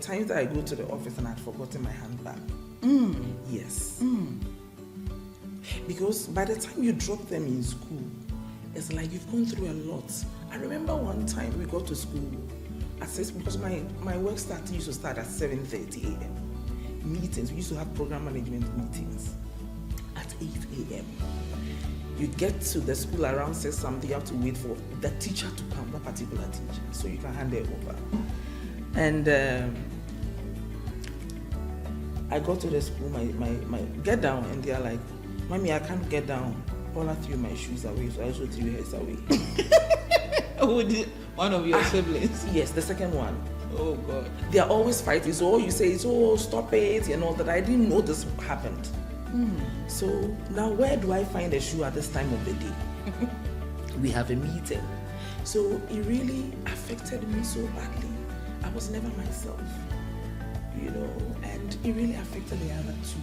times that I go to the office and I'd forgotten my handbag. Yes. Because by the time you drop them in school, it's like you've gone through a lot. I remember one time we got to school at 6, because my work used to start at 7:30 a.m. Meetings, we used to have program management meetings at 8 a.m. You get to the school around 6 something, you have to wait for the teacher to come, that particular teacher, so you can hand it over. And I got to the school, my get down, and they're like, Mommy, I can't get down. Paula threw my shoes away, so I also threw hers away. One of your siblings? Yes, the second one. Oh God. They are always fighting, so all you say is, oh, stop it, and all that. I didn't know this happened. So now where do I find a shoe at this time of the day? We have a meeting. So it really affected me so badly. I was never myself, and it really affected the other two.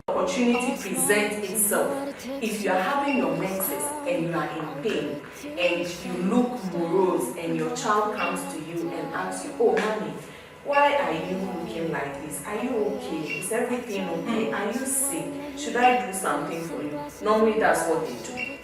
Opportunity presents itself. If you are having your menses and you are in pain and you look morose and your child comes to you and asks you, oh mommy, why are you looking like this? Are you okay? Is everything okay? Are you sick? Should I do something for you? Normally that's what they do.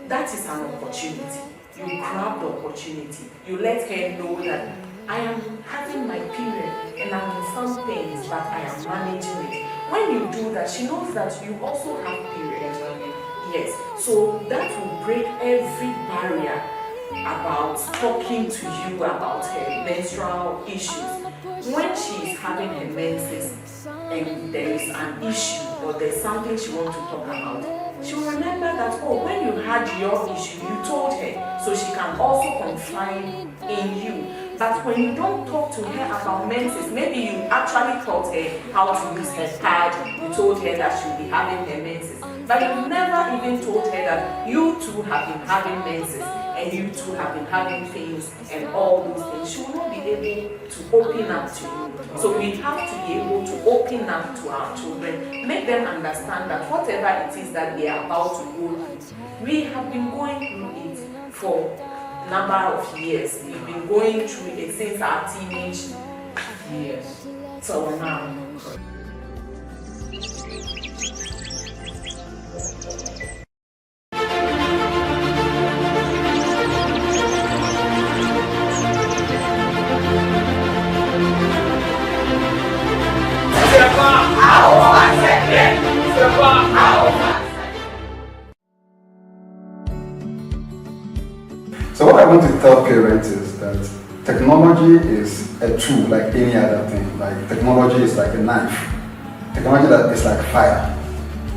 That is an opportunity. You grab the opportunity. You let her know that I am having my period and I'm in some pains, but I am managing it. When you do that, she knows that you also have periods. Yes, so that will break every barrier about talking to you about her menstrual issues. When she is having her menses and there is an issue or there's something she wants to talk about, she will remember that, oh, when you had your issue, you told her, so she can also confide in you. But when you don't talk to her about menses, maybe you actually taught her how to use her pad, you told her that she'll be having her menses, but you never even told her that you too have been having menses and you too have been having pains and all those things. She will not be able to open up to you. So we have to be able to open up to our children, make them understand that whatever it is that they are about to go through, we have been going through it for number of years. We've been going through it since our teenage years. So now. So what I want to tell parents is that technology is a tool like any other thing. Like technology is like a knife. Technology is like fire.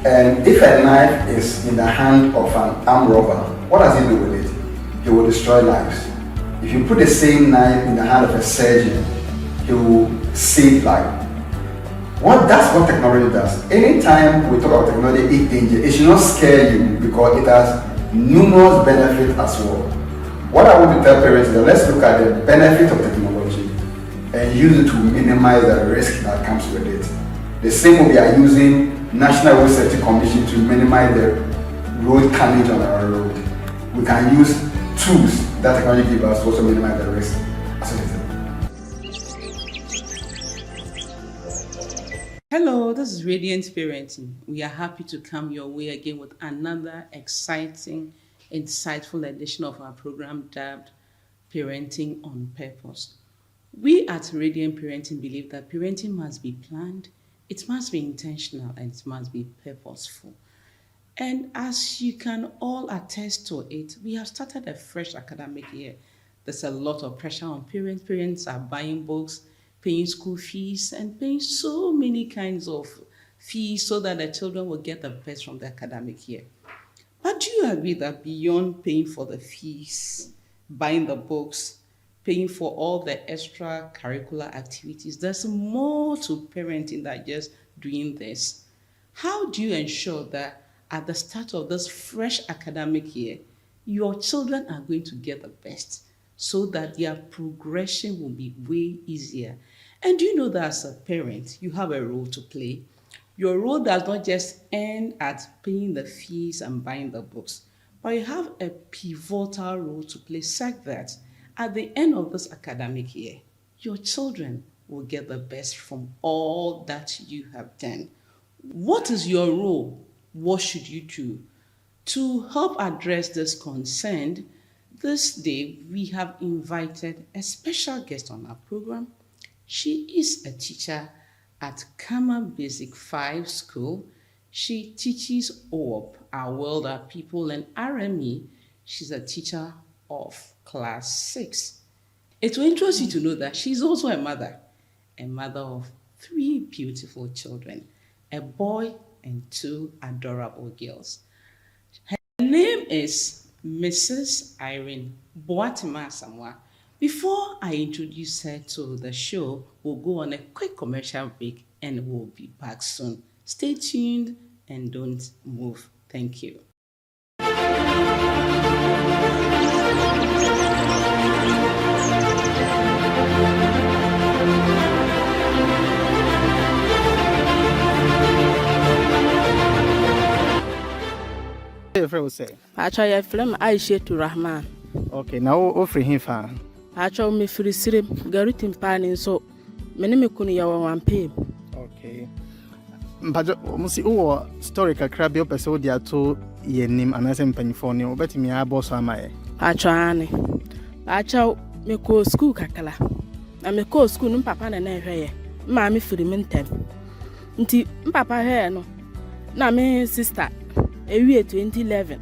And if a knife is in the hand of an armed robber, what does he do with it? He will destroy lives. If you put the same knife in the hand of a surgeon, he will save life. That's what technology does. Anytime we talk about technology, it's danger. It should not scare you because it has numerous benefits as well. What I want to tell parents is that let's look at the benefit of technology and use it to minimize the risk that comes with it. The same way we are using National Road Safety Commission to minimize the road carnage on our road. We can use tools that technology gives us to also minimize the risk associated. Hello, this is Radiant Parenting. We are happy to come your way again with another exciting, insightful edition of our program dubbed Parenting on Purpose. We at Radiant Parenting believe that parenting must be planned, it must be intentional, and it must be purposeful. And as you can all attest to it, we have started a fresh academic year. There's a lot of pressure on parents. Parents are buying books, paying school fees, and paying so many kinds of fees so that the children will get the best from the academic year. But do you agree that beyond paying for the fees, buying the books, paying for all the extracurricular activities, there's more to parenting than just doing this? How do you ensure that at the start of this fresh academic year, your children are going to get the best? so that their progression will be way easier. And do you know that as a parent, you have a role to play? Your role does not just end at paying the fees and buying the books, but you have a pivotal role to play such that at the end of this academic year, your children will get the best from all that you have done. What is your role? What should you do? To help address this concern, this day we have invited a special guest on our program. She is a teacher at Kama Basic 5 School. She teaches OOP, Our World, Our People, and RME. She's a teacher of Class 6. It will interest you to know that she's also a mother of 3 beautiful children, a boy and 2 adorable girls. Her name is Mrs. Irene Boatema. Before I introduce her to the show, we'll go on a quick commercial break and we'll be back soon. Stay tuned and don't move. Thank you. Actually, I film Aisha to Rahman. Okay, now offer him fa. Actually, me free sirem garutin panin so many me kuni yawa one pay. Okay. But almost all story kakra bi opese dia to yenim anase mpanyfo ne obetimi aboso amaye. Actually, me ko school kakala. Na me ko school no papa na hweye. Ma me free me ntem. Nti papa he no. Na me sister ewie 2011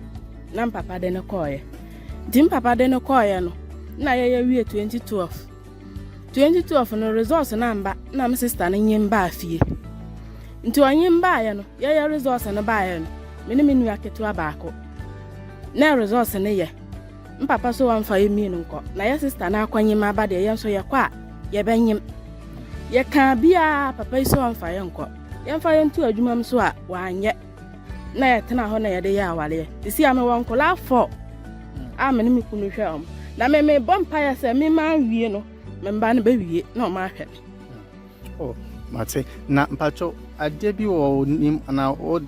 na papa de no koye. Dim papa de no koye no. Na ye wie 2012 no results na mba na me sister na nyimba afie. Nti onyimba ya no ye results na ba ya no. Me ne me nua ketu abaako. Na results na ye. Papa so wamfa yemi no nko. Na ye sister na akwanyima aba de ye so ye kwa ye benyim. Ye ka bia papa so wamfa ye nko. Ye mfa ye ntu adwuma so a wanye. Na ye tena ho na ye de ye awale. Isi ame won kola 4. Me me kunu hwe na me bompa ya se me ma wie no me mba na ba wie na o ma hwe. Oh, mate na mpacho ade bi wo nim na o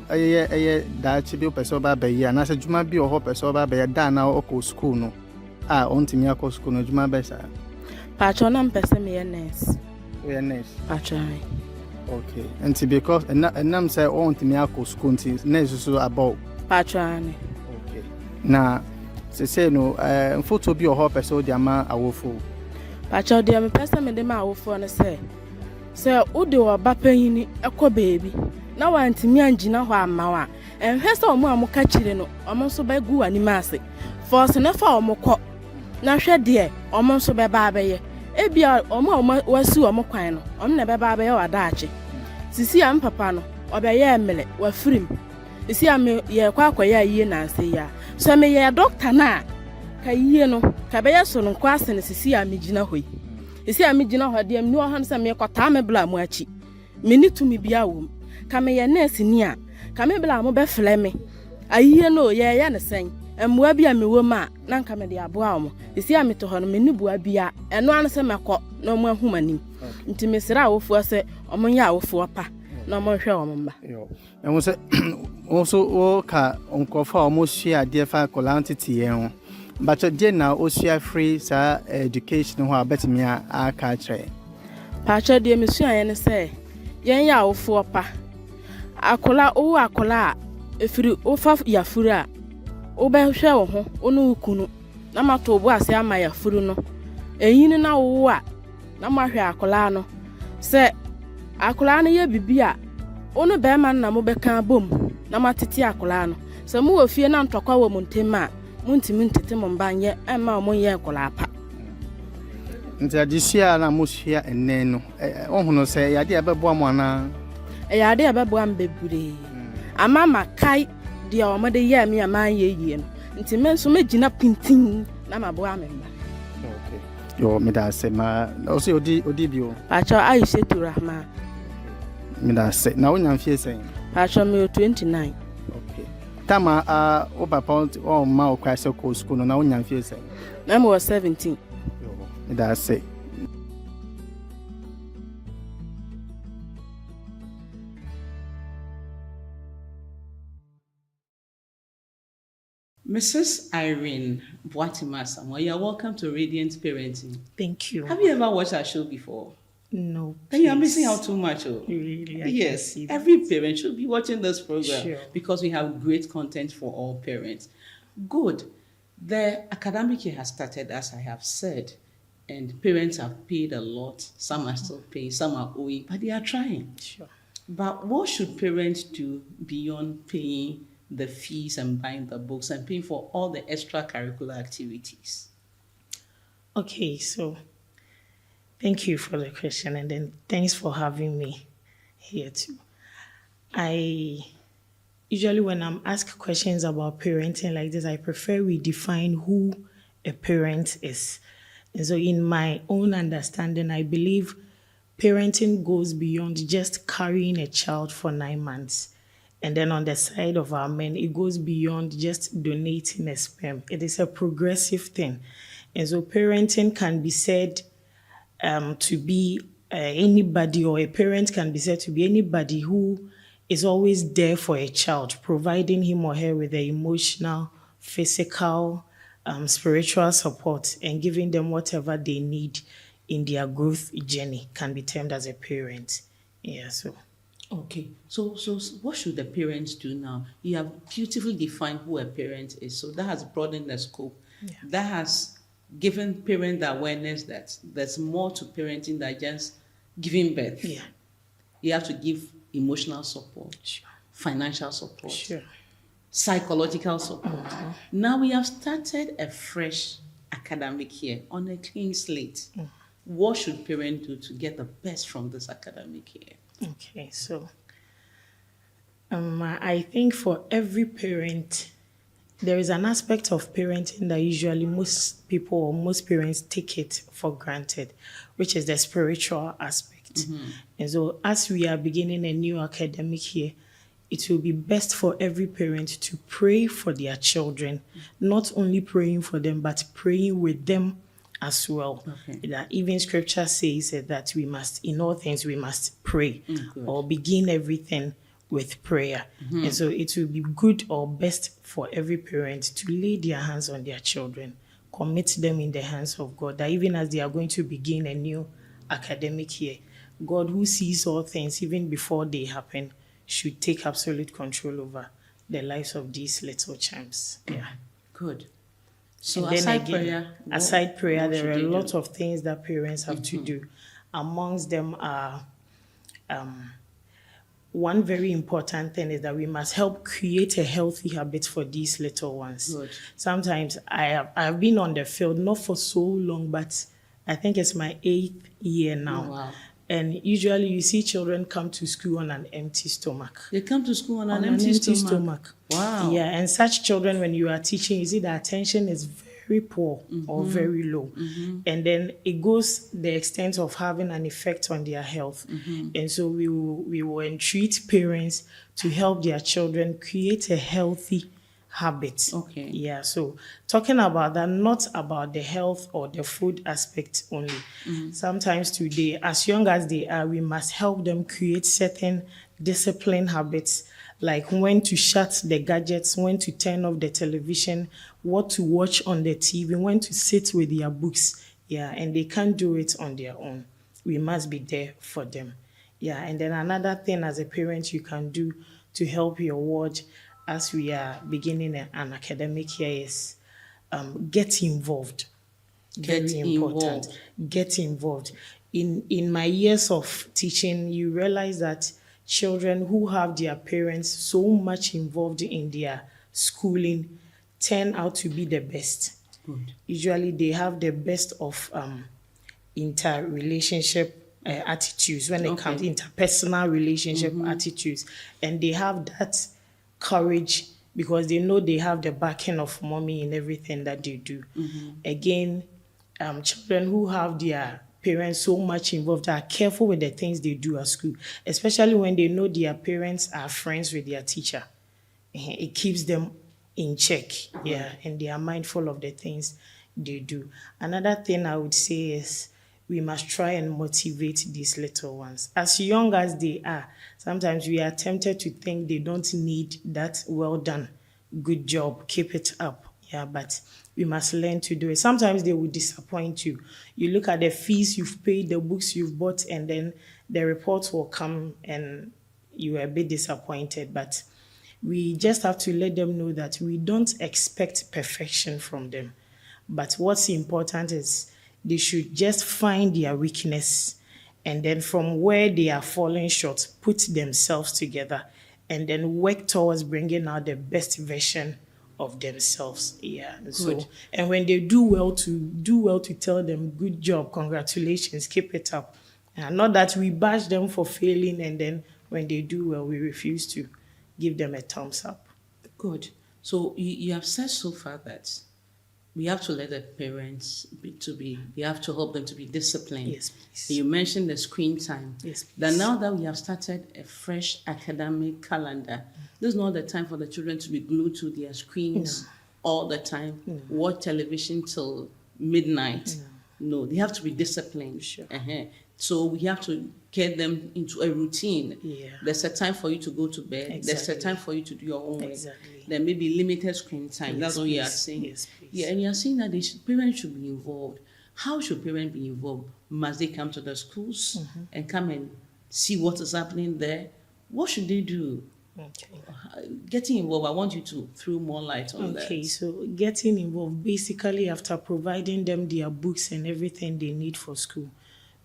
eye da chi bi opese ba ba yi na se juma bi o ho pese ba ba ya da na o ko school no ontimi akọ school no juma ba sa Pacho na mpese me ernest. We ernest. Pacho. Okay, and because and say ontimi akọ school nti na so about Pacho ani. Okay. Na se no photo bi o ho pese o dia ma awofo. Pacho dia me pese me de ma awofo no se o de wa ba panyini ekọ baby na wantimi angina ho amawa enhwe se omo amoka chire no omo so ba gu ani maase force na fa omo kọ na hwe de omo so be ba abaye ebia omo wasi omo kwan no omo na be ba abaye wadaache sisi am papa no obeye emele wa firim sisi am ye kwa akoya yie na nse ya so me ye doctor na ka yie no ka be ye so no kwa ase ne sisi am gina hoyi sisi am gina ho de am ni o han se me kwata me bla mu achi me ni tumi bia wo ka me ye nurse ni a ka me bla mo be fle me ayie no ye ya ne sen emwa bia me wo ma na nka me de aboa mo sisi am to ho no me ni bua bia eno an se mekọ na mo ahumanim nti me sira awofo se omo nya awofo pa na mo hwe omo mba yo enwo se also o ka onkofa omo hia de fa colantity yen but de na o hia free sa education ho abetimi aka kire pacha de me sua yen se yen ya awofo pa akola efiri ofa yafuru a o be hwe wo ho onu kunu na mato obu ase ama yafuru no eyin na wo a na mahwe akola no se akola no ye bibia onu be man na mo be kan bom na matete akola no se mo ofie na ntokwa wo muntema muntimi ntete mo mbanye ema mo ye akola pa nti adisia na mo hia enen no ohunu se yade abebo mo ana yade abebo am bebure ama makai dia o made ye me ama ye no nti men so magina pintin na mabo amemba. Okay, yo me da se ma o se odi bio pacho Aisha to Rahman me da se na wonya mfie sen pacho me 29. Okay, time o papa o ma o kwase ko school no na wonya mfie say. Na me was 17. That's it. Mrs. Irene Boatema, you are welcome to Radiant Parenting. Thank you. Have you ever watched our show before? No. Then you are missing out too much. Oh. Really? Yes. Every parent should be watching this program, sure, because we have great content for all parents. Good. The academic year has started, as I have said, and parents have paid a lot. Some are still paying, some are owing, but they are trying. Sure. But what should parents do beyond paying the fees and buying the books and paying for all the extracurricular activities? Okay, so thank you for the question, and then thanks for having me here too. I usually, when I'm asked questions about parenting like this, I prefer we define who a parent is. And so in my own understanding, I believe parenting goes beyond just carrying a child for 9 months. And then on the side of our men, it goes beyond just donating a sperm. It is a progressive thing. And so parenting can be said to be anybody, or a parent can be said to be anybody who is always there for a child, providing him or her with the emotional, physical, spiritual support, and giving them whatever they need in their growth journey, can be termed as a parent. Yeah, so. Okay, so what should the parents do now? You have beautifully defined who a parent is, so that has broadened the scope. Yeah. That has given parents the awareness that there's more to parenting than just giving birth. Yeah. You have to give emotional support, Sure. financial support, Sure. psychological support. Now we have started a fresh academic year on a clean slate. What should parents do to get the best from this academic year? Okay, so I think for every parent, there is an aspect of parenting that usually most people or most parents take it for granted, which is the spiritual aspect. And so as we are beginning a new academic year, it will be best for every parent to pray for their children, not only praying for them, but praying with them as well. Okay. That even scripture says that we must, in all things, we must pray Good. or begin everything with prayer. And so it will be good or best for every parent to lay their hands on their children, commit them in the hands of God, that even as they are going to begin a new academic year, God, who sees all things even before they happen, should take absolute control over the lives of these little champs. Yeah. Good. So And then aside again, prayer, aside prayer, what there should are a they lot do? of things that parents have to do. Amongst them are one very important thing is that we must help create a healthy habit for these little ones. Good. Sometimes I have been on the field, not for so long, but I think it's my 8th year now. Oh, wow. And usually you see children come to school on an empty stomach. They come to school on On an empty stomach. Wow. Yeah, and such children, when you are teaching, you see the attention is very poor or very low. And then it goes the extent of having an effect on their health. And so we will entreat parents to help their children create a healthy habit. Okay. Yeah, so talking about that, not about the health or the food aspect only. Sometimes today, as young as they are, we must help them create certain discipline habits, like when to shut the gadgets, when to turn off the television, what to watch on the TV, when to sit with their books. Yeah, and they can't do it on their own. We must be there for them. Yeah, and then another thing as a parent you can do to help your ward as we are beginning an academic year is get involved. Very important. Get involved. In my years of teaching, you realize that children who have their parents so much involved in their schooling turn out to be the best. Good. Usually they have the best of interrelationship attitudes when it comes interpersonal relationship attitudes, and they have that courage because they know they have the backing of mommy in everything that they do. Again, children who have their parents so much involved are careful with the things they do at school, especially when they know their parents are friends with their teacher. It keeps them in check, yeah, and they are mindful of the things they do. Another thing I would say is we must try and motivate these little ones. As young as they are, sometimes we are tempted to think they don't need that well done, good job, keep it up. Yeah, but we must learn to do it. Sometimes they will disappoint you. You look at the fees you've paid, the books you've bought, and then the reports will come and you are a bit disappointed. But we just have to let them know that we don't expect perfection from them. But what's important is they should just find their weakness, and then from where they are falling short, put themselves together and then work towards bringing out the best version of themselves. Yeah. So, and when they do well, to tell them, good job, congratulations, keep it up. Not that we bash them for failing, and then when they do well, we refuse to give them a thumbs up. Good. So you have said so far that we have to let the parents we have to help them to be disciplined. Yes, please. You mentioned the screen time. Yes, please. That now that we have started a fresh academic calendar, this is not the time for the children to be glued to their screens all the time, watch television till midnight. No, they have to be disciplined. Sure. So we have to get them into a routine. Yeah. There's a time for you to go to bed. Exactly. There's a time for you to do your homework. Exactly. There may be limited screen time. Yes, That's what you are please. saying. Yes, please. Yeah, and you're saying that parents should be involved. How should parents be involved? Must they come to the schools and come and see what is happening there? What should they do? Okay. Getting involved, I want you to throw more light on that. Okay, so getting involved, basically after providing them their books and everything they need for school,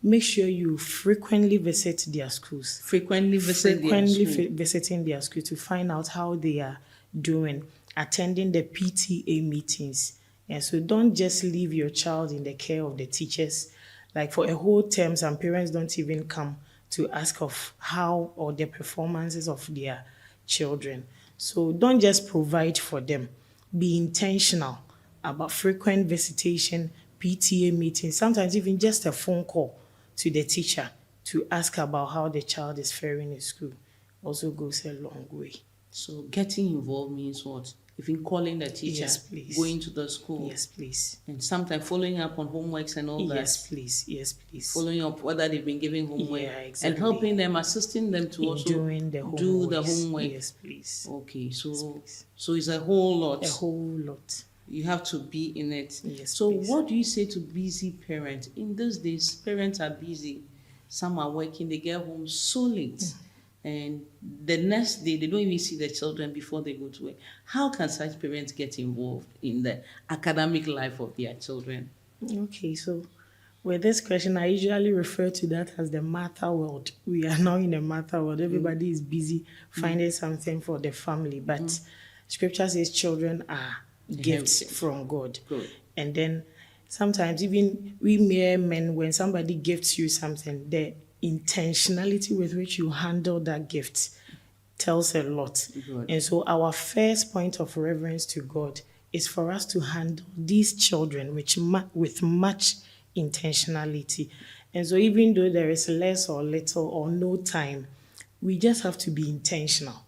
make sure you frequently visit their schools. Frequently visiting their school to find out how they are doing, attending the PTA meetings. And so don't just leave your child in the care of the teachers. Like for a whole term, some parents don't even come to ask of how or the performances of their children. So don't just provide for them. Be intentional about frequent visitation, PTA meetings, sometimes even just a phone call to the teacher to ask about how the child is faring in school also goes a long way. So getting involved means what? Even calling the teacher, Yes, please. going to the school. Yes, please. And sometimes following up on homeworks and all that. Yes, please. Yes, please. Following up whether they've been giving homework. Yeah, exactly. And helping them, assisting them to In also doing the do the homeworks. homework. Yes, please. Okay, so Yes, please. so it's a whole lot. A whole lot. You have to be in it. Yes, so please. what do you say to busy parents? In these days, parents are busy. Some are working, they get home so late. And the next day, they don't even see the children before they go to work. How can such parents get involved in the academic life of their children? Okay, so with this question, I usually refer to that as the matter world. We are now in a matter world. Everybody is busy finding something for the family. But scripture says children are gifts from God. Good. And then sometimes even we mere men, when somebody gifts you something, the intentionality with which you handle that gift tells a lot. Good. And so our first point of reverence to God is for us to handle these children with much intentionality. And so even though there is less or little or no time, we just have to be intentional.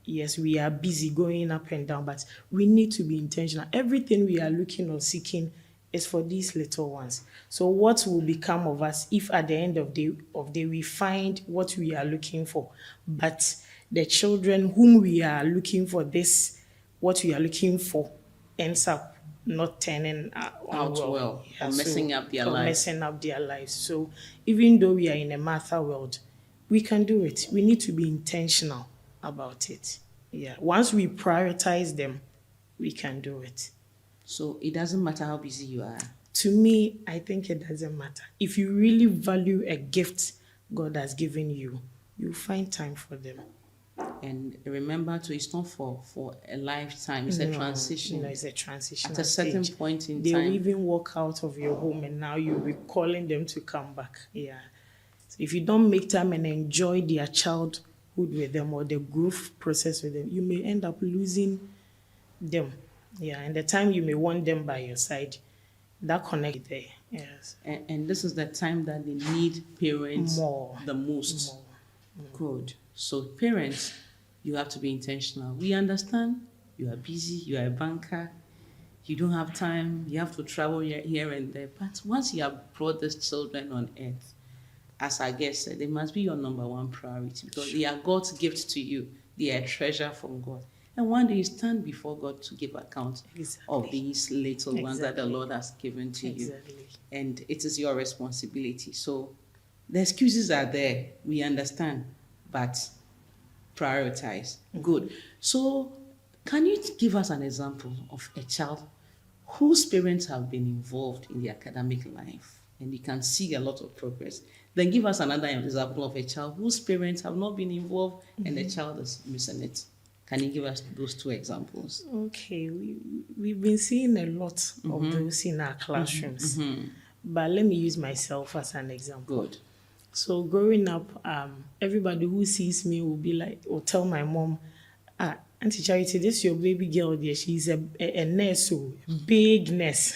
Yes, we are busy going up and down, but we need to be intentional. Everything we are looking or seeking is for these little ones. So what will become of us if at the end of the day we find what we are looking for, but the children whom we are looking for what we are looking for ends up not turning out well. Or messing up their lives. Messing up their lives. So even though we are in a matter world, we can do it. We need to be intentional about it. Yeah. Once we prioritize them, we can do it. So it doesn't matter how busy you are. To me, I think it doesn't matter. If you really value a gift God has given you, you find time for them. And remember, it's not for a lifetime. It's a transition. No, it's a transition. At a certain point in they time. will even walk out of your home and now you'll be calling them to come back. Yeah. So if you don't make time and enjoy their childhood with them or the growth process with them, you may end up losing them. Yeah, and the time you may want them by your side, that connect there. Yes. And this is the time that they need parents More. the most. More. Good. So parents, you have to be intentional. We understand you are busy, you are a banker, you don't have time, you have to travel here and there. But once you have brought these children on earth, as our guest said, they must be your number one priority because they are God's gift to you. They are a treasure from God. And one day you stand before God to give account of these little ones that the Lord has given to you. And it is your responsibility. So the excuses are there. We understand. But prioritize. Good. So can you give us an example of a child whose parents have been involved in the academic life and you can see a lot of progress? Then give us another example of a child whose parents have not been involved and the child is missing it. Can you give us those two examples? Okay, we've been seeing a lot of those in our classrooms. But let me use myself as an example. Good. So growing up, everybody who sees me will be like, or tell my mom, Auntie Charity, this is your baby girl there. She's a nurse, a big nurse.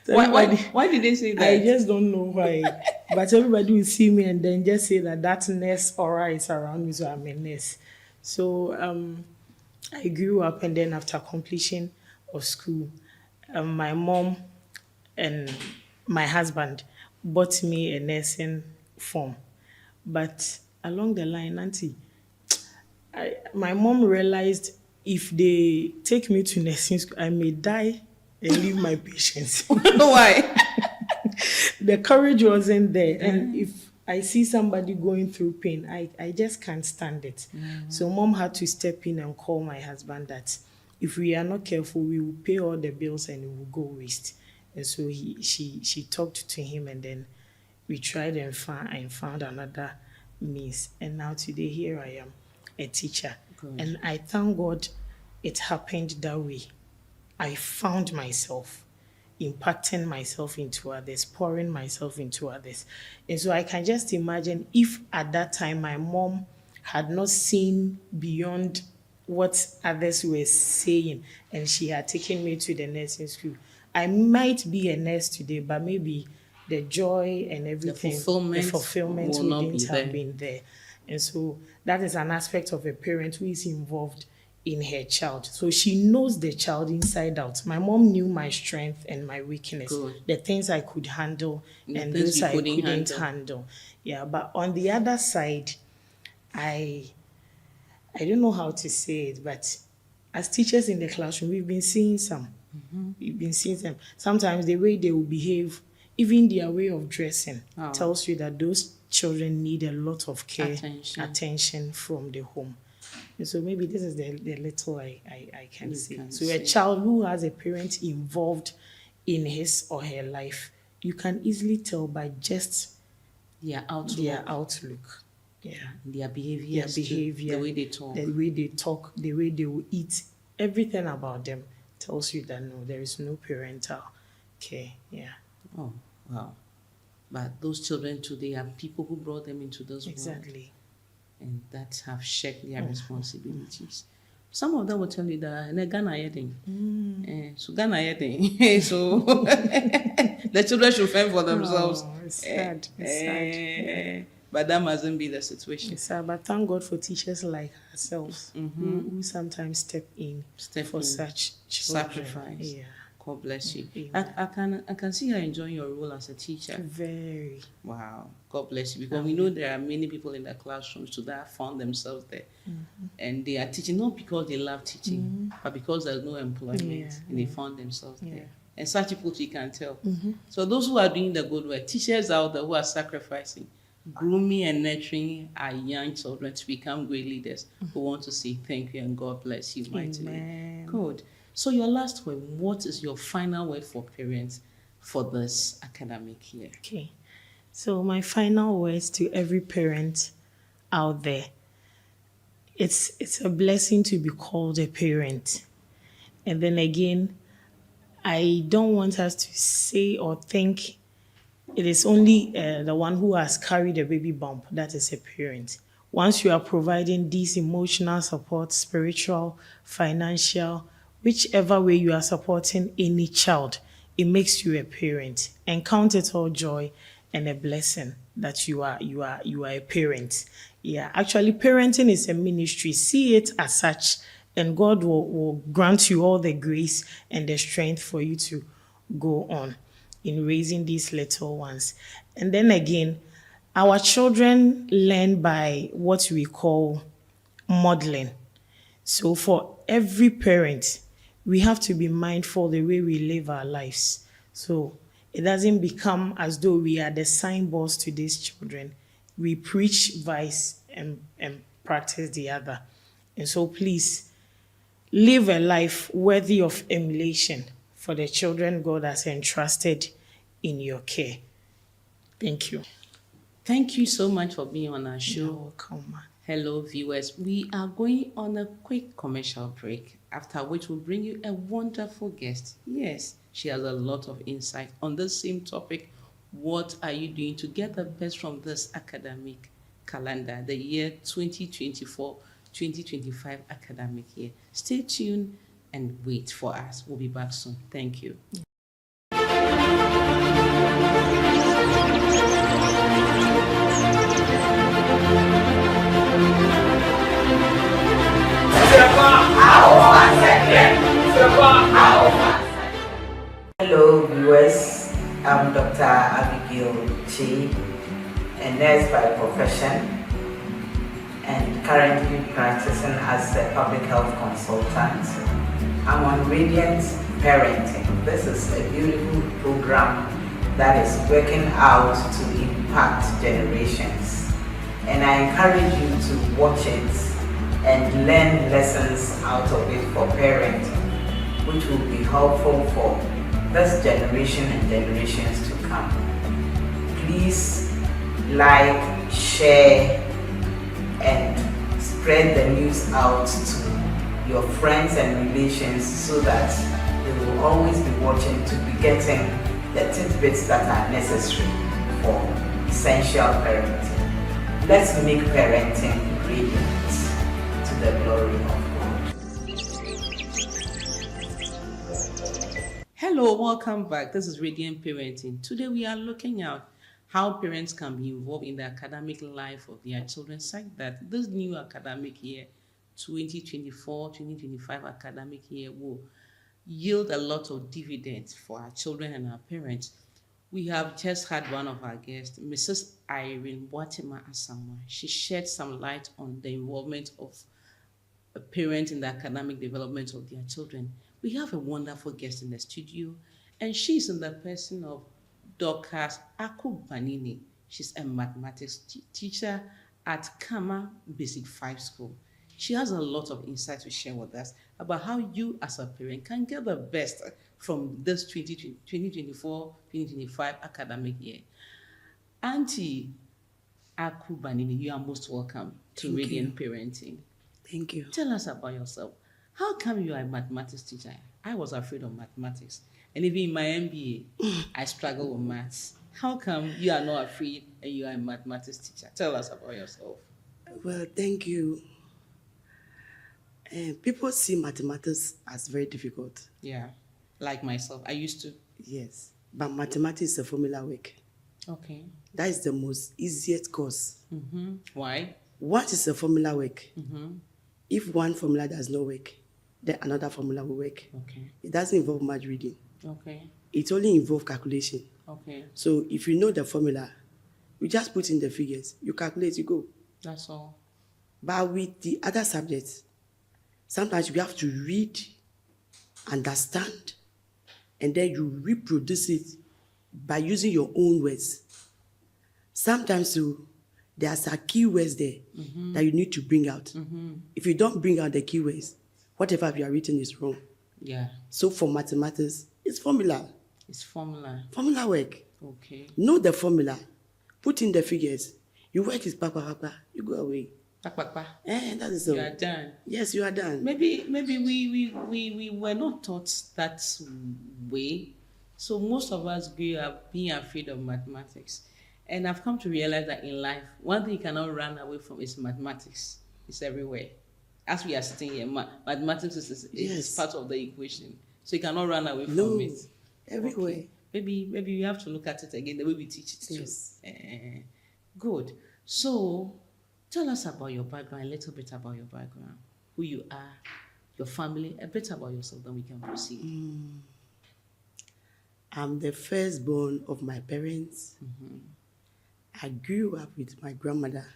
So why did they say that? I just don't know why. But everybody will see me and then just say that nurse aura is around me, so I'm a nurse. So I grew up, and then after completion of school, my mom and my husband bought me a nursing form. But along the line, Auntie, my mom realized if they take me to nursing school, I may die and leave my patients. Why? The courage wasn't there. And if I see somebody going through pain, I just can't stand it. So mom had to step in and call my husband that if we are not careful, we will pay all the bills and it will go waste. And so she talked to him, and then we tried and found another means. And now today here I am, a teacher. Good. And I thank God it happened that way. I found myself impacting myself into others, pouring myself into others. And so I can just imagine if at that time my mom had not seen beyond what others were saying and she had taken me to the nursing school, I might be a nurse today, but maybe the joy and everything, the fulfillment wouldn't have been there. And so that is an aspect of a parent who is involved in her child. So she knows the child inside out. My mom knew my strength and my weakness, the things I could handle and those I couldn't handle. Yeah, but on the other side, I don't know how to say it, but as teachers in the classroom, we've been seeing some. We've been seeing them. Sometimes the way they will behave, even their way of dressing, tells you that those children need a lot of care, attention from the home. And so maybe this is the little I can say. So a child who has a parent involved in his or her life, you can easily tell by just their outlook. Yeah. Their behavior, the way they talk, the way they will eat, everything about them tells you that no, there is no parental care. Yeah. Oh, wow. But those children today are people who brought them into this world. Exactly. And that have shirked their responsibilities. Some of them will tell you that in Ghana yeding. So Ghana yeding. So the children should fend for themselves. It's sad. It's sad. But that mustn't be the situation. It's sad, but thank God for teachers like ourselves who sometimes step in for such children. Sacrifice. Yeah. God bless you. Amen. I can see you enjoying your role as a teacher. Very. Wow. God bless you. Because we know there are many people in the classrooms that have found themselves there. And they are teaching not because they love teaching, but because there's no employment and they found themselves there. And such people you can tell. So those who are doing the good work, teachers out there who are sacrificing, grooming and nurturing our young children to become great leaders, who want to say thank you and God bless you mightily. Amen. Good. So your last word, what is your final word for parents for this academic year? Okay. So my final words to every parent out there, it's a blessing to be called a parent. And then again, I don't want us to say or think it is only the one who has carried a baby bump that is a parent. Once you are providing these emotional support, spiritual, financial, whichever way you are supporting any child, it makes you a parent. And count it all joy and a blessing that you are a parent. Yeah, actually, parenting is a ministry. See it as such, and God will grant you all the grace and the strength for you to go on in raising these little ones. And then again, our children learn by what we call modeling. So for every parent, we have to be mindful the way we live our lives. So it doesn't become as though we are the signboards to these children. We preach vice and practice the other. And so please, live a life worthy of emulation for the children God has entrusted in your care. Thank you. Thank you so much for being on our You're show. welcome, ma. Hello, viewers. We are going on a quick commercial break, after which we'll bring you a wonderful guest. Yes, she has a lot of insight on the same topic. What are you doing to get the best from this academic calendar, the year 2024-2025 academic year? Stay tuned and wait for us. We'll be back soon. Thank you. Hello viewers, I'm Dr. Abigail Chi, a nurse by profession and currently practicing as a public health consultant. I'm on Radiant Parenting. This is a beautiful program that is working out to impact generations. And I encourage you to watch it and learn lessons out of it for parenting, which will be helpful for this generation and generations to come. Please like, share, and spread the news out to your friends and relations so that they will always be watching to be getting the tidbits that are necessary for essential parenting. Let's make parenting radiant to the glory of God. Hello, welcome back. This is Radiant Parenting. Today we are looking at how parents can be involved in the academic life of their children, such that this new academic year, 2024-2025 academic year, will yield a lot of dividends for our children and our parents. We have just had one of our guests, Mrs. Irene Boatema. She shed some light on the involvement of a parent in the academic development of their children. We have a wonderful guest in the studio, and she's in the person of Dr. Akua Banini. She's a mathematics teacher at Kama Basic 5 School. She has a lot of insight to share with us about how you as a parent can get the best from this 2024-2025 academic year. Auntie Akua Banini, you are most welcome to Radiant Parenting. Thank you. Tell us about yourself. How come you are a mathematics teacher? I was afraid of mathematics. And even in my MBA, I struggle with maths. How come you are not afraid and you are a mathematics teacher? Tell us about yourself. Well, thank you. People see mathematics as very difficult. Yeah, like myself. I used to. Yes, but mathematics is a formula work. Okay. That is the most easiest course. Mm-hmm. Why? What is a formula work? Mm-hmm. If one formula does not work, then another formula will work. Okay. It doesn't involve much reading. Okay. It only involves calculation. Okay. So if you know the formula, you just put in the figures, you calculate, you go. That's all. But with the other subjects, sometimes you have to read, understand, and then you reproduce it by using your own words. Sometimes there are some keywords there that you need to bring out. Mm-hmm. If you don't bring out the keywords, whatever you are written is wrong. Yeah. So for mathematics, it's formula. It's formula. Formula work. Okay. Know the formula. Put in the figures. You work is you go away. That is all. You are done. Yes, you are done. Maybe we were not taught that way. So most of us grew up being afraid of mathematics. And I've come to realize that in life, one thing you cannot run away from is mathematics. It's everywhere. As we are sitting here, mathematics is part of the equation. So you cannot run away from it. Everywhere. Okay. Maybe you have to look at it again, the way we teach it too. Yes. Good. So Tell us about your background, a little bit about your background, who you are, your family, a bit about yourself, then we can proceed. I'm the firstborn of my parents. I grew up with my grandmother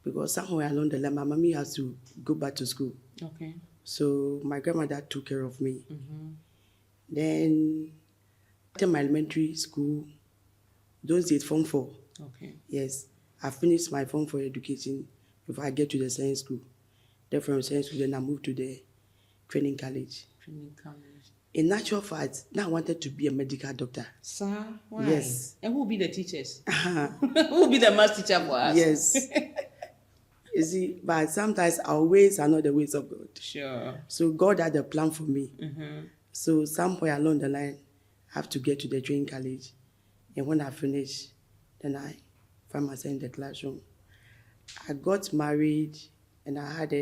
because somewhere along the line, my mommy has to go back to school. Okay. So my grandmother took care of me. Then after my elementary school, those days, Form 4. Okay. Yes, I finished my Form 4 education before I get to the science school. Then from science school, then I moved to the training college. Training college. In actual fact, now I wanted to be a medical doctor. Sir, why? Yes. And who will be the teachers? Who will be the math teacher for us? Yes. You see, but sometimes our ways are not the ways of God. Sure. So God had a plan for me. So somewhere along the line, I have to get to the training college. And when I finish, then I find myself in the classroom. I got married and I had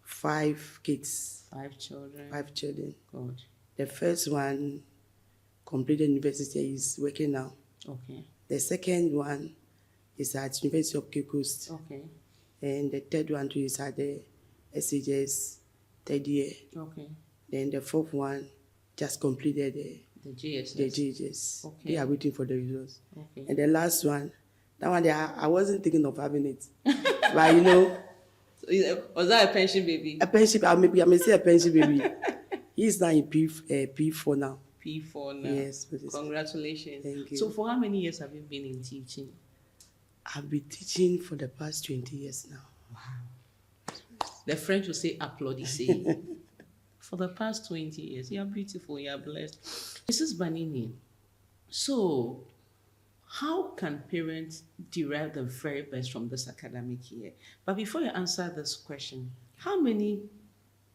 5 kids. 5 children. 5 children. Good. The first one completed university, is working now. Okay. The second one is at University of Cape Coast. Okay. And the third one too is at the SHS 3rd year. Okay. Then the fourth one just completed the GSS. The GSS. Okay. They are waiting for the results. Okay. And the last one, that one I wasn't thinking of having it. But you know. Was that a pension baby? A pension, I may say a pension baby. He's now in P4 now. P4 now. Yes. Congratulations. Thank you. So for how many years have you been in teaching? I've been teaching for the past 20 years now. Wow. The French will say applaudissez. For the past 20 years. You are beautiful, you are blessed. Mrs. Banini, so how can parents derive the very best from this academic year? But before you answer this question, how many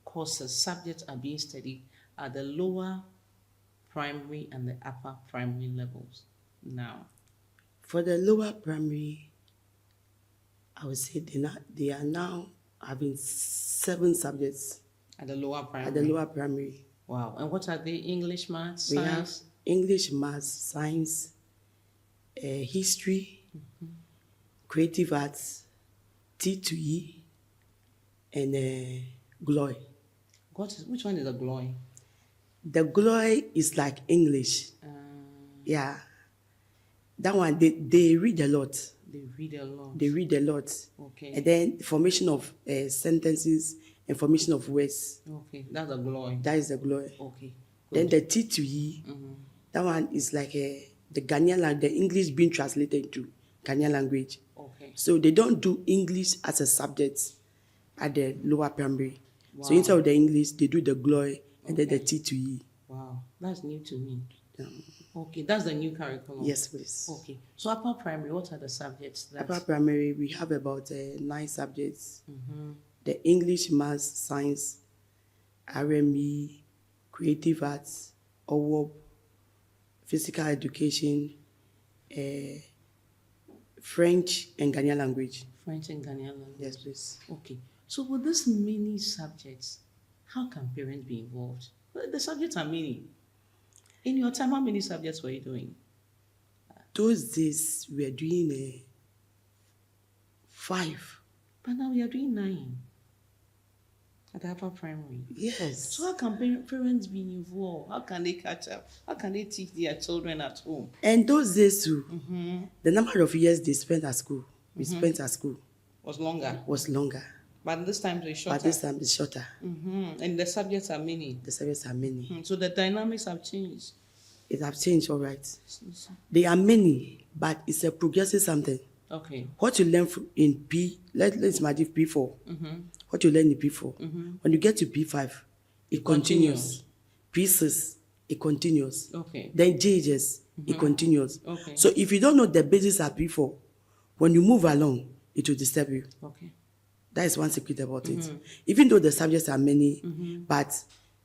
courses, subjects are being studied at the lower primary and the upper primary levels now? For the lower primary, I would say they are now having 7 subjects. At the lower primary? At the lower primary. Wow. And what are they? English, maths, We science? have English, maths, science, history, creative arts, T2E, and glory. Which one is the glory? The glory is like English. Yeah. That one, they read a lot. They read a lot. They read a lot. Okay. And then formation of sentences and formation of words. Okay, that's the glory. That is the glory. Okay. Then the T2E, that one is like the Ghanaian language, the English being translated into Ghanaian language. Okay. So they don't do English as a subject at the lower primary. Wow. So instead of the English, they do the glory and then the T2E. Wow, that's new to me. Yeah. Okay, that's the new curriculum. Yes, please. Okay, so upper primary, what are the subjects? Upper primary, we have about 9 subjects. The English, maths, science, RME, creative arts, OWOP, physical education, French and Ghanaian language. French and Ghanaian language. Yes, please. Okay, so with these many subjects, how can parents be involved? Well, the subjects are many. In your time, how many subjects were you doing? Those days, we were doing 5. But now we are doing 9 at the upper primary. Yes. So how can parents be involved? How can they catch up? How can they teach their children at home? And those days too, the number of years they spent at school, we spent at school, Was longer. was longer. But this time it's shorter. But this time it's shorter. And the subjects are many. The subjects are many. So the dynamics have changed. It have changed, all right. They are many, but it's a progressive something. Okay. What you learn in P, let's imagine P4. What you learn in P4. When you get to P5, it continues. P6, it continues. Okay. Then JHS, it continues. Okay. So if you don't know the basis at P4, when you move along, it will disturb you. Okay. That is one secret about it. Even though the subjects are many, but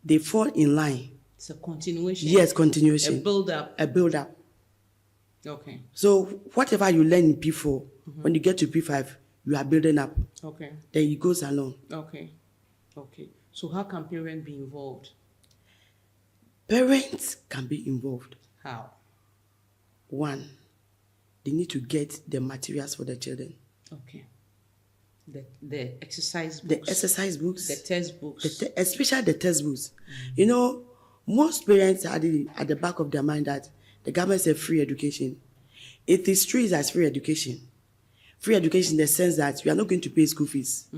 they fall in line. It's a continuation. Yes, continuation. A build-up. A build-up. Okay. So whatever you learn in P4, when you get to P5, you are building up. Okay. Then it goes along. Okay. Okay. So how can parents be involved? Parents can be involved. How? 1, they need to get the materials for the children. Okay. The exercise books. The exercise books. The textbooks. Especially the textbooks. You know, most parents are at the back of their mind that the government said free education. It is true as free education. Free education in the sense that you are not going to pay school fees.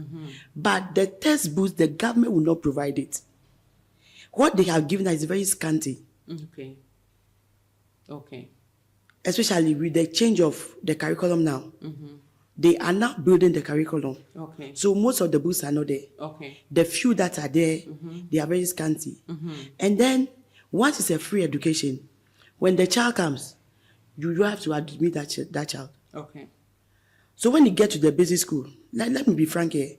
But the textbooks, the government will not provide it. What they have given us is very scanty. Okay. Okay. Especially with the change of the curriculum now. They are now building the curriculum. Okay. So most of the books are not there. Okay. The few that are there, they are very scanty. And then, once it's a free education, when the child comes, you have to admit that child. Okay. So when you get to the basic school, let me be frank here,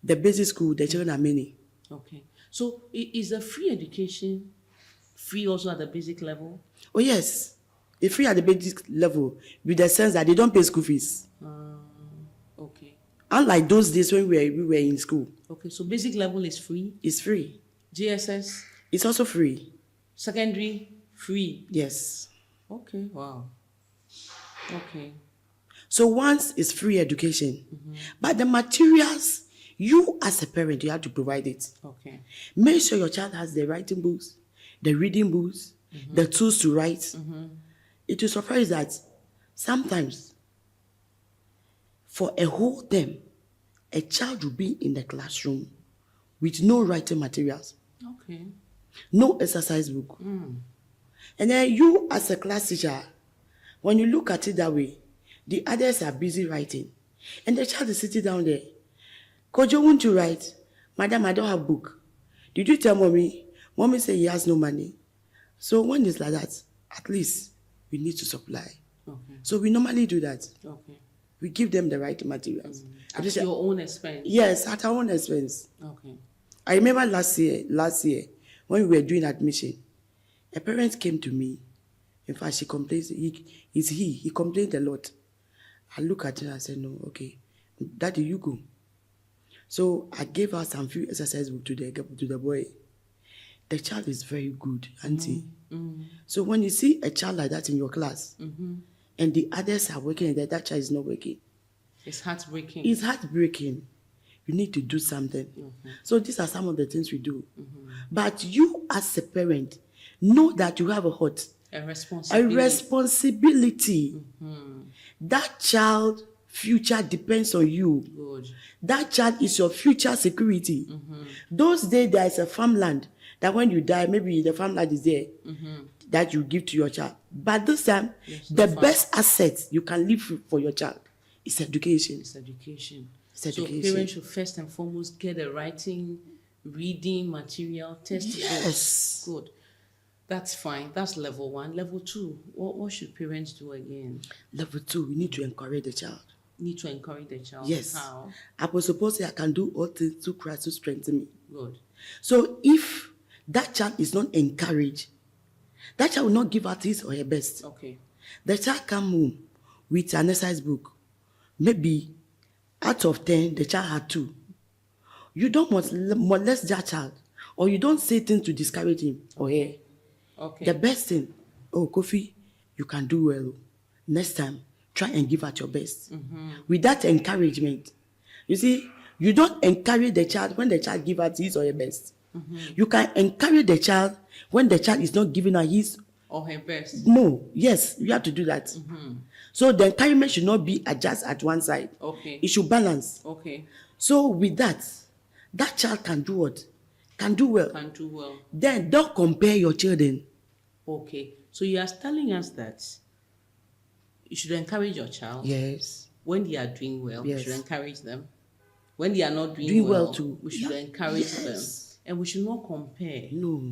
the basic school, the children are many. Okay. So is the free education free also at the basic level? Oh yes, it's free at the basic level with the sense that they don't pay school fees. Okay. Unlike those days when we were in school. Okay, so basic level is free? It's free. GSS? It's also free. Secondary? Free? Yes. Okay, wow. Okay. So once it's free education, but the materials, you as a parent, you have to provide it. Okay. Make sure your child has the writing books, the reading books, the tools to write. It will surprise that sometimes for a whole term, a child will be in the classroom with no writing materials, Okay. no exercise book. And then you as a class teacher, when you look at it that way, the others are busy writing. And the child is sitting down there. Kojo, won't you write? Madam, I don't have book. Did you tell mommy? Mommy said he has no money. So when it's like that, at least we need to supply. Okay. So we normally do that. Okay. We give them the right materials. At your own expense? Yes, at our own expense. Okay. I remember last year, when we were doing admission, a parent came to me. In fact, she complains, he complained a lot. I look at her and I said, no, okay, Daddy, you go. So I gave her some few exercise book to the boy. The child is very good, auntie. So when you see a child like that in your class, and the others are working and that child is not working, it's heartbreaking. It's heartbreaking. You need to do something. So these are some of the things we do. But you as a parent, know that you have a heart. A responsibility. That child future depends on you. Good. That child is your future security. Those days there is a farmland that when you die, maybe the farmland is there that you give to your child. But this time, the best asset you can leave for your child is education. It's education. So parents should first and foremost get the writing, reading material, textbooks. Yes. Good. That's fine. That's level 1. Level 2, what should parents do again? Level 2, we need to encourage the child. Need to encourage the child. Yes. How? I was supposed to say I can do all things through Christ who strengthens me. Good. So if that child is not encouraged, that child will not give out his or her best. Okay. The child come home with an exercise book. Maybe out of 10, the child had 2. You don't molest that child, or you don't say things to discourage him or her. Okay. The best thing, oh, Kofi, you can do well. Next time, try and give out your best. With that encouragement, you see, you don't encourage the child when the child gives out his or her best. You can encourage the child when the child is not giving out his or her best. No, yes, you have to do that. So the encouragement should not be just at one side. Okay. It should balance. Okay. So with that child can do what? Can do well. Can do well. Then don't compare your children. Okay. So you are telling us that you should encourage your child. Yes. When they are doing well, Yes. we should encourage them. When they are not Doing well too. we should encourage them. And we should not compare. No.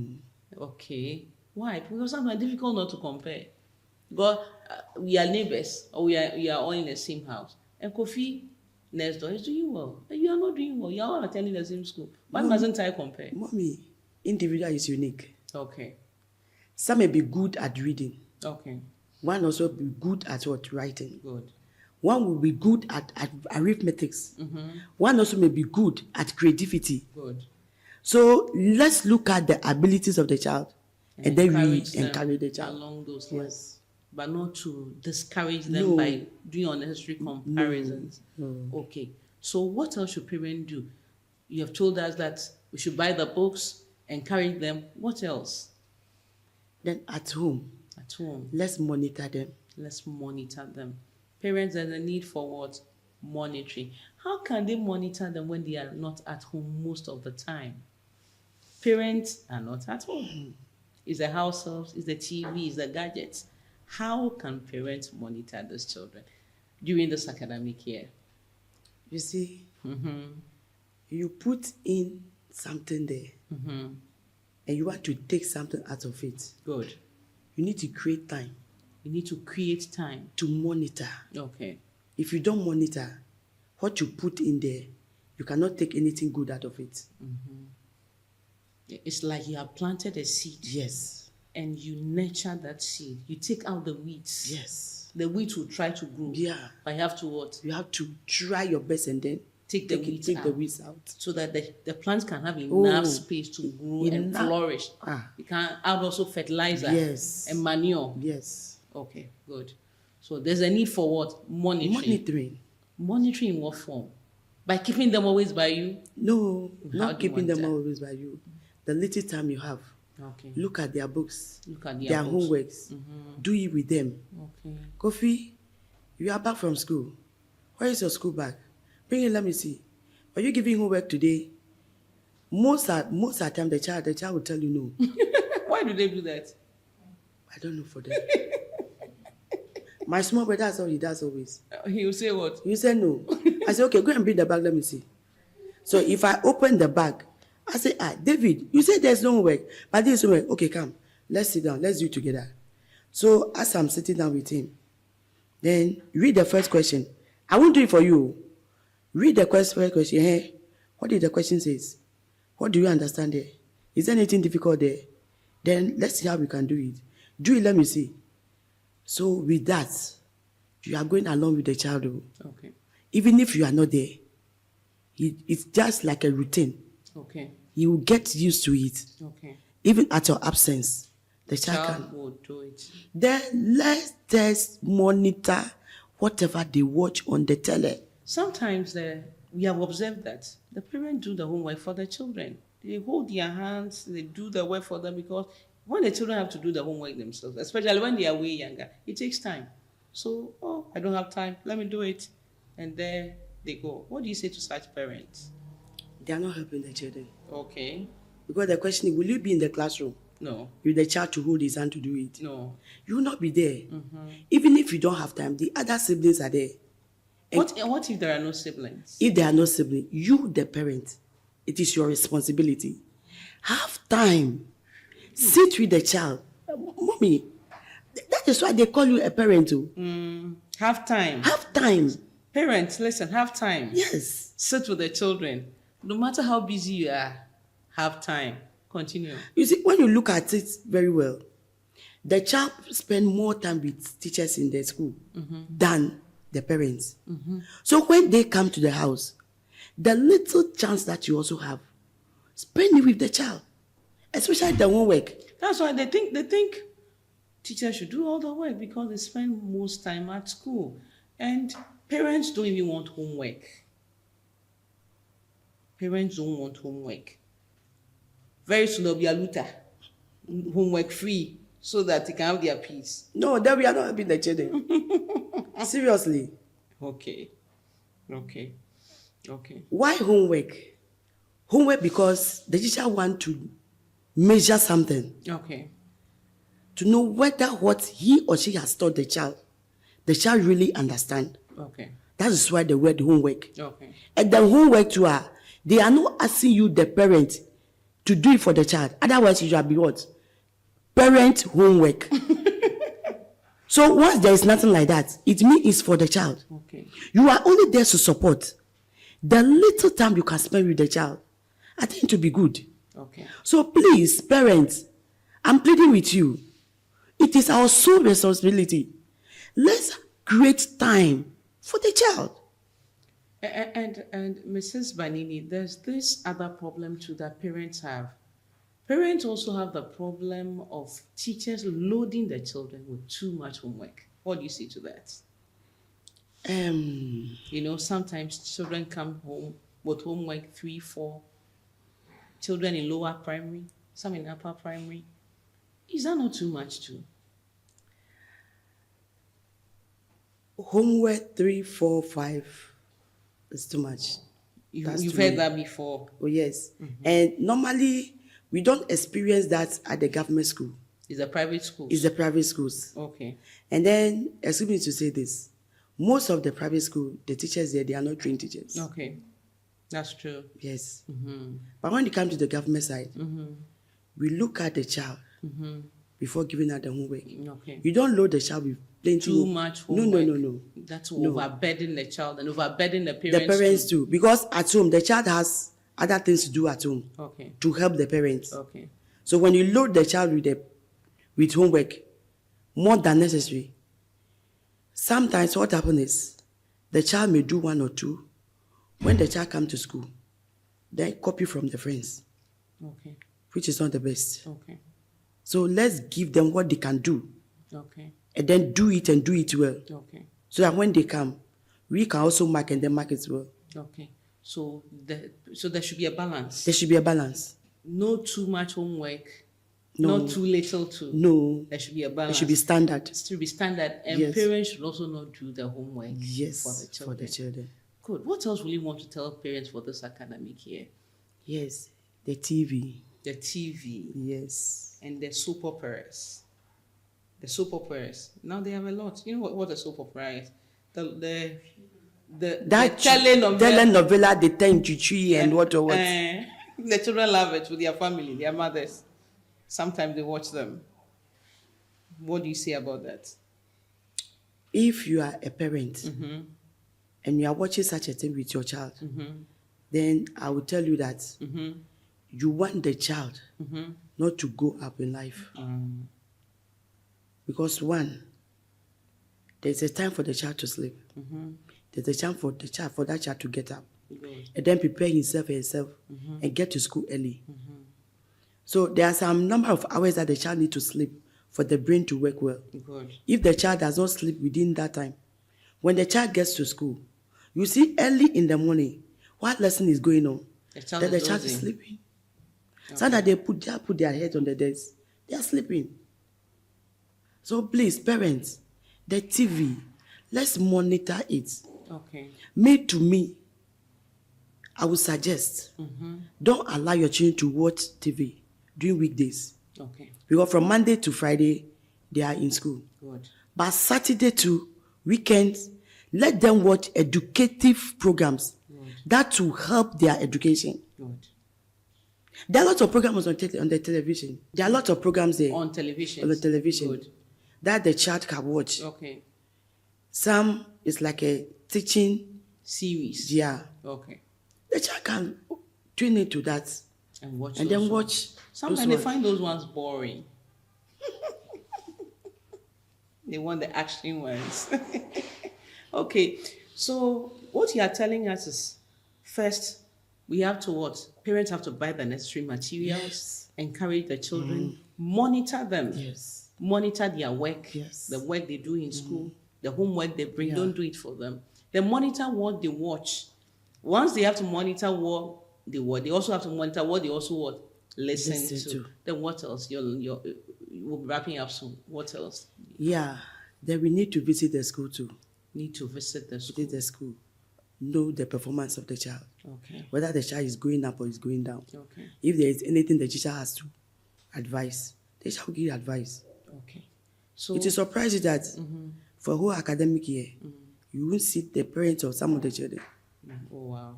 Okay. Why? Because sometimes it's difficult not to compare. Because we are neighbors, or we are all in the same house. And Kofi next door is doing well. And you are not doing well. You are all attending the same school. Why mustn't I compare? Mommy, individual is unique. Okay. Some may be good at reading. Okay. One also be good at what? Writing. Good. One will be good at arithmetics. One also may be good at creativity. Good. So let's look at the abilities of the child and then we encourage the child. Along those lines. but not to discourage them by doing unnecessary comparisons. No. Okay. So what else should parents do? You have told us that we should buy the books, encourage them. What else? Then at home, let's monitor them. Let's monitor them. Parents, there's a need for what? Monitoring. How can they monitor them when they are not at home most of the time? Parents are not at home. It's the house helps, it's the TV, it's the gadgets. How can parents monitor those children during this academic year? You see, you put in something there, and you want to take something out of it. Good. You need to create time. You need to create time to monitor. Okay. If you don't monitor what you put in there, you cannot take anything good out of it. It's like you have planted a seed. Yes. And you nurture that seed. You take out the weeds. Yes. The weeds will try to grow. Yeah. But you have to what? You have to try your best and then take the weeds out. So that the plant can have enough space to grow and flourish. You can add also fertilizer. Yes. And manure. Yes. Okay, good. So there's a need for what? Monitoring. Monitoring in what form? By keeping them always by you? No, not keeping them always by you. The little time you have. Okay. Look at their books. Look at their homeworks. Do it with them. Okay. Kofi, you are back from school. Where is your school bag? Bring it, let me see. Are you giving homework today? Most of the time, the child will tell you no. Why do they do that? I don't know for them. My small brother, that's all he does always. He will say what? You say no. I say, okay, go and bring the bag, let me see. So if I open the bag, I say, David, you say there's no homework, but this homework. Okay, come, let's sit down, let's do it together. So as I'm sitting down with him, then read the first question. I won't do it for you. Read the first question. Hey, what did the question say? What do you understand there? Is there anything difficult there? Then let's see how we can do it. Do it, let me see. So with that, you are going along with the child. Okay. Even if you are not there, it's just like a routine. Okay. You will get used to it. Okay. Even at your absence, the child will do it. Then let's just monitor whatever they watch on the tele. Sometimes we have observed that the parents do the homework for the children. They hold their hands, they do the work for them, because when the children have to do the homework themselves, especially when they are way younger, it takes time. So, I don't have time, let me do it. And there they go. What do you say to such parents? They are not helping the children. Okay. Because the question is, will you be in the classroom? No. With the child to hold his hand to do it? No. You will not be there. Even if you don't have time, the other siblings are there. What if there are no siblings? If there are no siblings, you, the parent, it is your responsibility. Have time. Sit with the child. Mommy, that is why they call you a parent too. Have time. Have time. Parents, listen, have time. Yes. Sit with the children. No matter how busy you are, have time. Continue. You see, when you look at it very well, the child spend more time with teachers in the school than the parents. So when they come to the house, the little chance that you also have, spend it with the child, especially the homework. That's why they think teachers should do all the work, because they spend most time at school. And parents don't even want homework. Parents don't want homework. Very soon there'll be a looter, homework free, so that they can have their peace. No, then we are not helping the children. Seriously. Okay. Why homework? Homework because the teacher want to measure something. Okay. To know whether what he or she has taught the child really understand. Okay. That is why the word homework. Okay. And the homework to her, they are not asking you, the parent, to do it for the child. Otherwise, you shall be what? Parent homework. So once there is nothing like that, it means it's for the child. Okay. You are only there to support. The little time you can spend with the child, I think it will be good. Okay. So please, parents, I'm pleading with you. It is our sole responsibility. Let's create time for the child. And Mrs. Banini, there's this other problem too that parents have. Parents also have the problem of teachers loading their children with too much homework. What do you say to that? You know, sometimes children come home with homework 3, 4. Children in lower primary, some in upper primary. Is that not too much too? Homework 3, 4, 5 is too much. You've heard that before. Oh, yes. And normally, we don't experience that at the government school. It's a private school. It's the private schools. Okay. And then, excuse me to say this, most of the private school, the teachers there, they are not trained teachers. Okay. That's true. Yes. But when it comes to the government side, we look at the child before giving her the homework. Okay. You don't load the child with plenty. Too much homework. No. That's overburden the child and overburden the parents. The parents too. Because at home, the child has other things to do at home. Okay. To help the parents. Okay. So when you load the child with homework, more than necessary, sometimes what happens is the child may do 1 or 2. When the child comes to school, they copy from the friends. Okay. Which is not the best. Okay. So let's give them what they can do. Okay. And then do it and do it well. Okay. So that when they come, we can also mark and then mark it well. Okay. So there should be a balance. There should be a balance. No too much homework. No. Not too little too. No. There should be a balance. It should be standard. It should be standard. And Yes. parents should also not do the homework Yes, for the children. children. Good. What else will you want to tell parents for this academic year? Yes, the TV. The TV. Yes. And the soap operas. The soap operas. Now they have a lot. You know what a soap opera is? The telenovela, the time Chichi and what. The children love it with their family, their mothers. Sometimes they watch them. What do you say about that? If you are a parent and you are watching such a thing with your child, then I will tell you that you want the child not to go up in life. Because one, there's a time for the child to sleep. There's a time for that child to get up. And then prepare himself and herself and get to school early. So there are some number of hours that the child needs to sleep for the brain to work well. Good. If the child does not sleep within that time, when the child gets to school, you see early in the morning, what lesson is going on? The child is sleeping. Okay. So that they put their head on the desk, they are sleeping. So please, parents, the TV, let's monitor it. Okay. To me, I would suggest, don't allow your children to watch TV during weekdays. Okay. Because from Monday to Friday, they are in school. Good. But Saturday to weekends, let them watch educative programs that will help their education. Good. There are lots of programs on the television. There are lots of programs there. On television. Good. That the child can watch. Okay. Some is like a teaching series. Yeah. Okay. The child can tune into that and watch. And then watch. Sometimes they find those ones boring. They want the action ones. Okay. So what you are telling us is, first, we have to what? Parents have to buy the necessary materials, encourage the children, monitor them. Yes. Monitor their work, the work they do in school, the homework they bring, don't do it for them. Then monitor what they watch. Once they have to monitor what they watch, they also have to monitor what they also listen to. Then what else? We'll be wrapping up soon. What else? Yeah. Then we need to visit the school too. Need to visit the school. Visit the school. Know the performance of the child. Okay. Whether the child is going up or is going down. Okay. If there is anything the teacher has to advise, the child will give advice. Okay. So it is surprising that for a whole academic year, you won't see the parents of some of the children. Oh wow.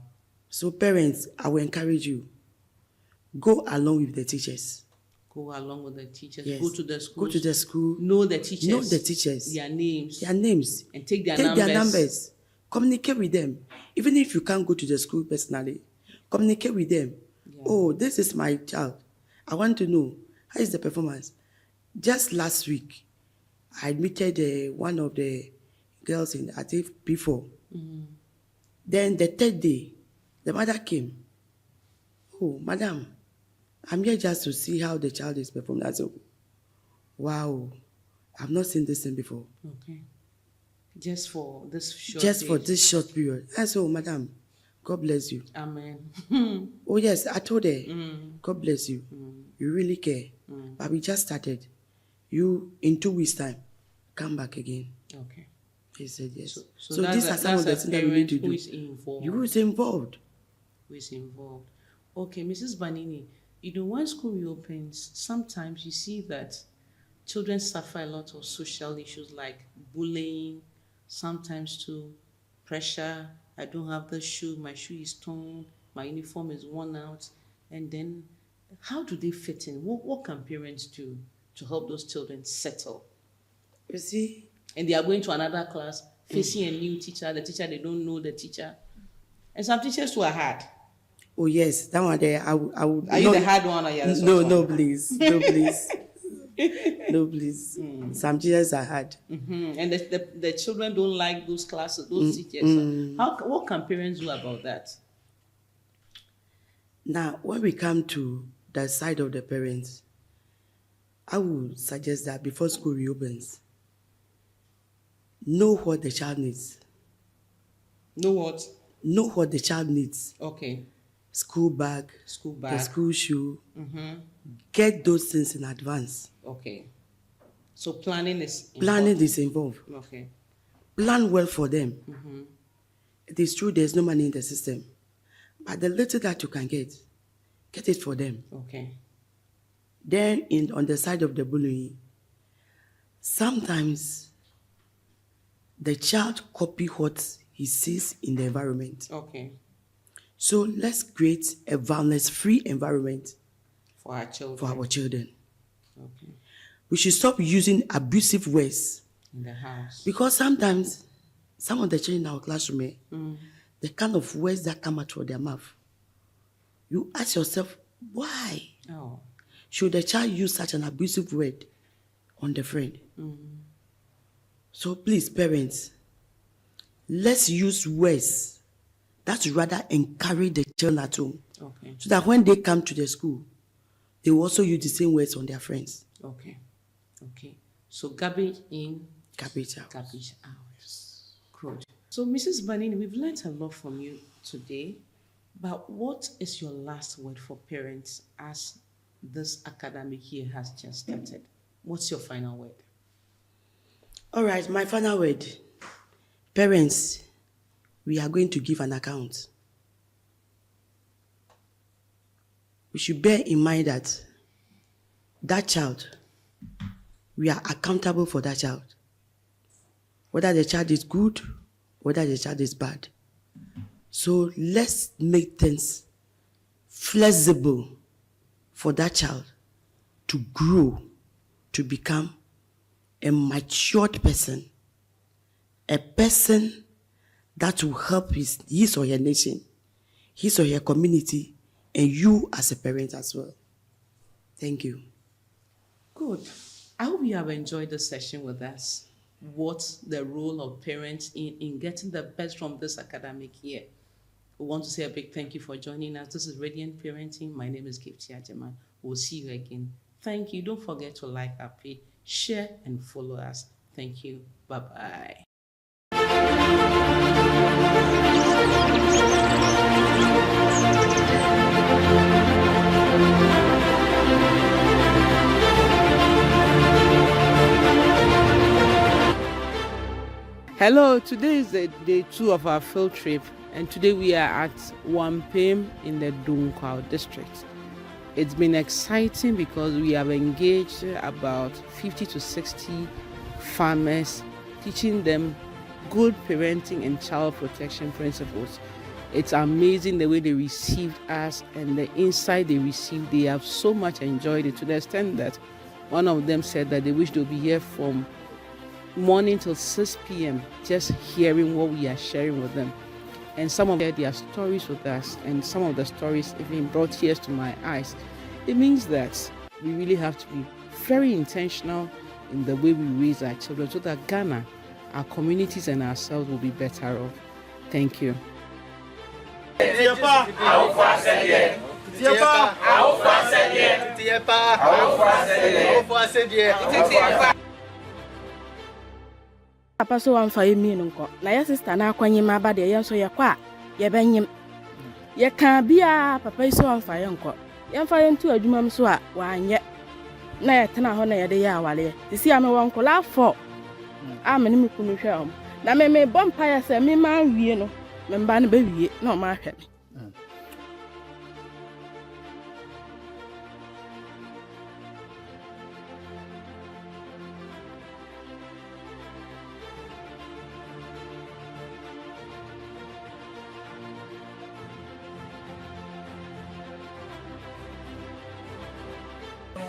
So parents, I will encourage you. Go along with the teachers. Go along with the teachers. Yes. Go to the school. Go to the school. Know the teachers. Know the teachers. Their names. Their names. And take their numbers. Communicate with them. Even if you can't go to the school personally, communicate with them. Yeah. Oh, this is my child. I want to know, how is the performance? Just last week, I admitted one of the girls in, I think, P4. Then the third day, the mother came. Oh, madam, I'm here just to see how the child is performing. I said, wow, I've not seen this thing before. Okay. Just for this short For this short period. I said, oh, madam, God bless you. Amen. Oh, yes, I told her, God bless you. You really care. But we just started. You, in 2 weeks' time, come back again. Okay. He said yes. So these are some of the things that we need to do. Who is involved? You is involved. Who is involved? Okay, Mrs. Banini, when school reopens, sometimes you see that children suffer a lot of social issues like bullying, sometimes too pressure. I don't have the shoe, my shoe is torn, my uniform is worn out. And then how do they fit in? What can parents do to help those children settle? You see? And they are going to another class, facing a new teacher, the teacher, they don't know the teacher. And some teachers too are hard. Oh, yes, that one there, I would. Are you the hard one or you are the No, soft no, one? please. No, please. No, please. Some teachers are hard. And the children don't like those classes, those teachers. What can parents do about that? Now, when we come to the side of the parents, I would suggest that before school reopens, know what the child needs. Know what? Know what the child needs. Okay. School bag. The school shoe. Get those things in advance. Okay. So planning is involved. Planning is involved. Okay. Plan well for them. It is true there's no money in the system, but the little that you can get it for them. Okay. Then on the side of the bullying, sometimes the child copy what he sees in the environment. Okay. So let's create a violence-free environment For our children. for our children. Okay. We should stop using abusive words. In the house. Because sometimes some of the children in our classroom, the kind of words that come out of their mouth, you ask yourself, why should the child use such an abusive word on the friend? So please, parents, let's use words that rather encourage the children at home. Okay. So that when they come to the school, they will also use the same words on their friends. Okay. Okay. So garbage in, garbage out. Garbage out. Good. So Mrs. Banini, we've learned a lot from you today, but what is your last word for parents as this academic year has just started? What's your final word? All right, my final word. Parents, we are going to give an account. We should bear in mind that child, we are accountable for that child. Whether the child is good, whether the child is bad. So let's make things flexible for that child to grow, to become a matured person, a person that will help his or her nation, his or her community, and you as a parent as well. Thank you. Good. I hope you have enjoyed the session with us. What's the role of parents in getting the best from this academic year? We want to say a big thank you for joining us. This is Radiant Parenting. My name is Gifty Agyemang. We'll see you again. Thank you. Don't forget to like our page, share, and follow us. Thank you. Bye-bye. Hello, today is day 2 of our field trip, and today we are at Wampem in the Dunkwao district. It's been exciting because we have engaged about 50 to 60 farmers, teaching them good parenting and child protection principles. It's amazing the way they received us and the insight they received. They have so much enjoyed it, to the extent that one of them said that they wish they'll be here from morning till 6 p.m. just hearing what we are sharing with them. And some of them shared their stories with us, and some of the stories even brought tears to my eyes. It means that we really have to be very intentional in the way we raise our children so that Ghana, our communities and ourselves will be better off. Thank you. Papa so one for me nko. Na your sister na akwanyem aba de ye so ye kwa ye benyem. Ye kan bia papa so one for ye nko. Ye fa ye ntu adwuma m so a wanye. Na ye tena ho na ye de ye awale. Sisi ame won kola 4. Ame ni mekunu hwe am. Na me bompa ya se me ma wie no. Me mba no be wie na o ma hwe me.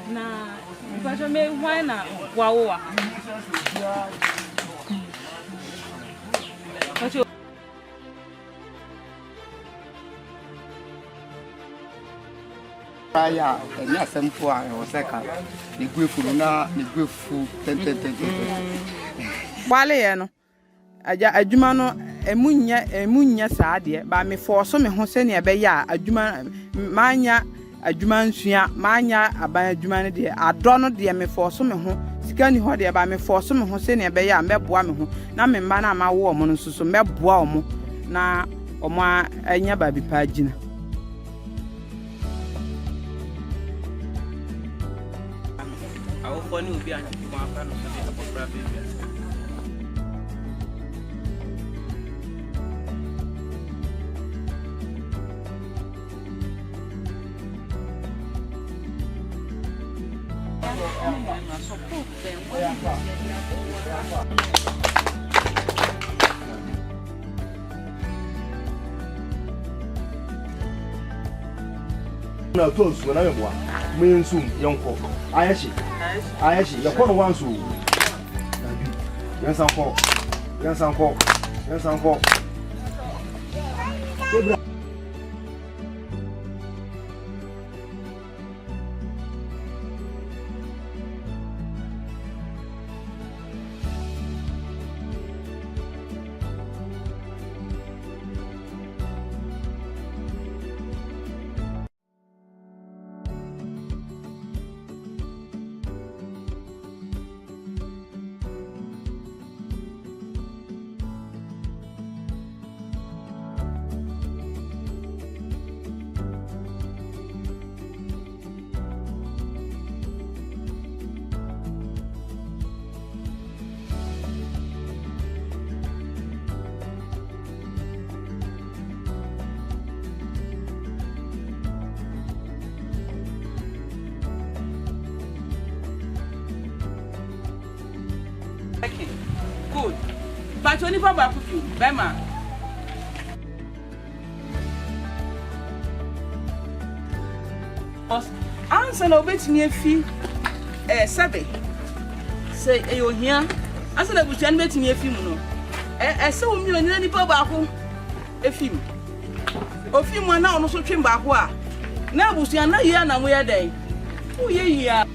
Na bajo me why na wawa bajo aya enya sempo a o seka ni gwefuru na ni gwefu ten wale ye no aja adwuma no emunya saade ba me forso me ho se ne be ya adwuma manya adwuma nsua manya aban adwuma ne de adɔ no de me forso me ho sika ni ho de ba me forso me ho se ne be ya meboa me ho na me mba na ma wo omo no so meboa omo na omo anya ba bi pa gina awo foni obi anya ko aka no so de ko bra baby na to nsu na meboa me nsu yonko ayashi yakono wansu yansanko good but only for back to Bema answer no bet me afi 7 say you here answer na buchan bet me afi mu no say o mi oni ni pa back afi mu ofi mu na ono so twem back a na buchan na ye na mo ye den o ye yi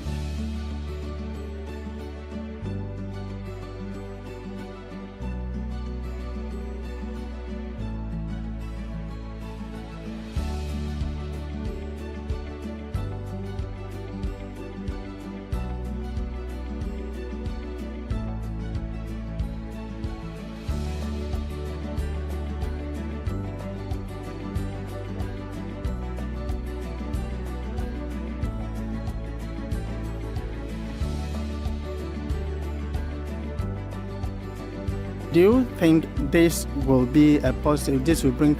Do you think this will be a positive, this will bring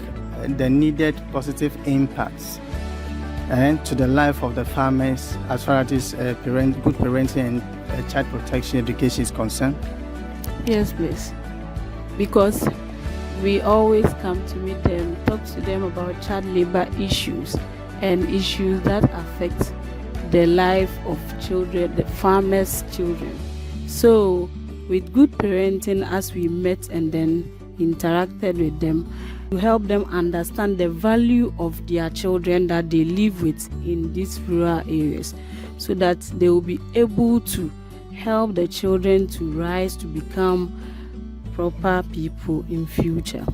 the needed positive impacts to the life of the farmers as far as this good parenting and child protection education is concerned? Yes, please. Because we always come to meet them, talk to them about child labor issues and issues that affect the life of children, the farmers' children. So, with good parenting, as we met and then interacted with them, to help them understand the value of their children that they live with in these rural areas, so that they will be able to help the children to rise to become proper people in future.